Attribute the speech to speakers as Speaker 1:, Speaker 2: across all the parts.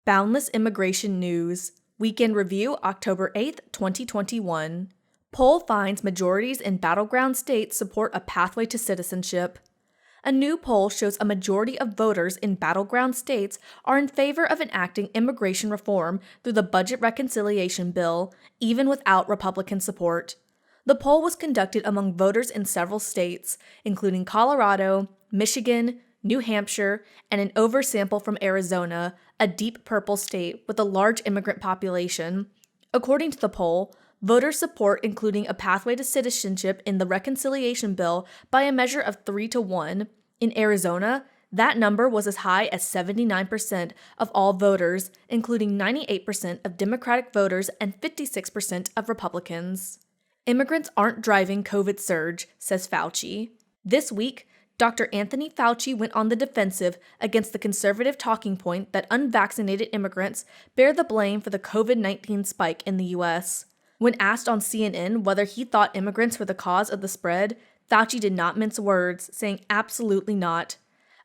Speaker 1: Boundless Immigration News, Weekend Review, October 8, 2021. Poll finds majorities in battleground states support a pathway to citizenship. A new poll shows a majority of voters in battleground states are in favor of enacting immigration reform through the budget reconciliation bill, even without Republican support. The poll was conducted among voters in several states, including Colorado, Michigan, New Hampshire, and an oversample from Arizona, a deep purple state with a large immigrant population. According to the poll, voters support including a pathway to citizenship in the reconciliation bill by a measure of 3-1. In Arizona, that number was as high as 79% of all voters, including 98% of Democratic voters and 56% of Republicans. Immigrants aren't driving COVID surge, says Fauci. This week, Dr. Anthony Fauci went on the defensive against the conservative talking point that unvaccinated immigrants bear the blame for the COVID-19 spike in the U.S. When asked on CNN whether he thought immigrants were the cause of the spread, Fauci did not mince words, saying absolutely not.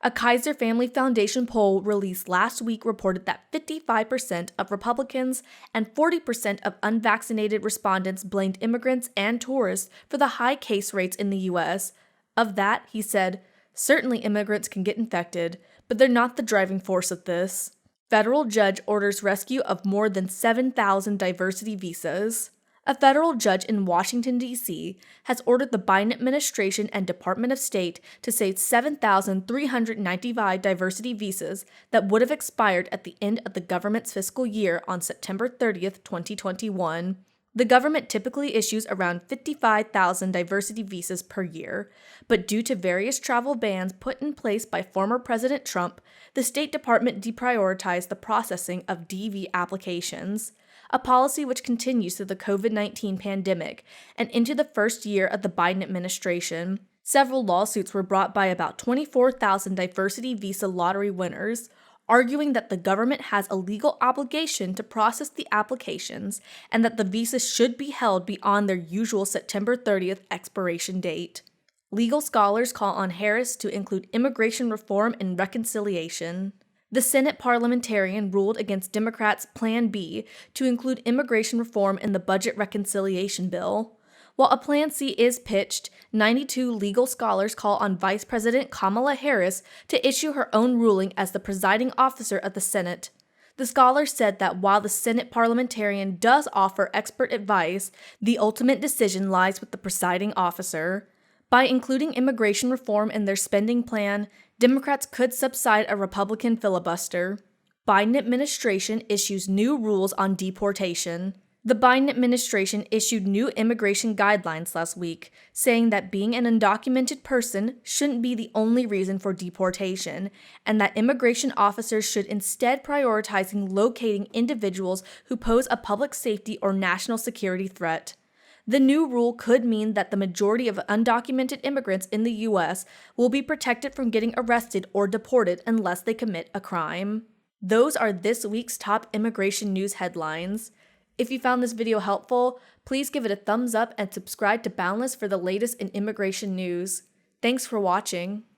Speaker 1: A Kaiser Family Foundation poll released last week reported that 55% of Republicans and 40% of unvaccinated respondents blamed immigrants and tourists for the high case rates in the U.S. Of that, he said, certainly immigrants can get infected, but they're not the driving force of this. Federal judge orders rescue of more than 7,000 diversity visas. A federal judge in Washington, D.C. has ordered the Biden administration and Department of State to save 7,395 diversity visas that would have expired at the end of the government's fiscal year on September 30th, 2021. The government typically issues around 55,000 diversity visas per year, but due to various travel bans put in place by former President Trump, the State Department deprioritized the processing of DV applications, a policy which continues through the COVID-19 pandemic and into the first year of the Biden administration. Several lawsuits were brought by about 24,000 diversity visa lottery winners, arguing that the government has a legal obligation to process the applications and that the visas should be held beyond their usual September 30th expiration date. Legal scholars call on Harris to include immigration reform and reconciliation. The Senate parliamentarian ruled against Democrats' Plan B to include immigration reform in the budget reconciliation bill. While a Plan C is pitched, 92 legal scholars call on Vice President Kamala Harris to issue her own ruling as the presiding officer of the Senate. The scholars said that while the Senate parliamentarian does offer expert advice, the ultimate decision lies with the presiding officer. By including immigration reform in their spending plan, Democrats could subside a Republican filibuster. Biden administration issues new rules on deportation. The Biden administration issued new immigration guidelines last week, saying that being an undocumented person shouldn't be the only reason for deportation, and that immigration officers should instead prioritize locating individuals who pose a public safety or national security threat. The new rule could mean that the majority of undocumented immigrants in the U.S. will be protected from getting arrested or deported unless they commit a crime. Those are this week's top immigration news headlines. If you found this video helpful, please give it a thumbs up and subscribe to Boundless for the latest in immigration news. Thanks for watching.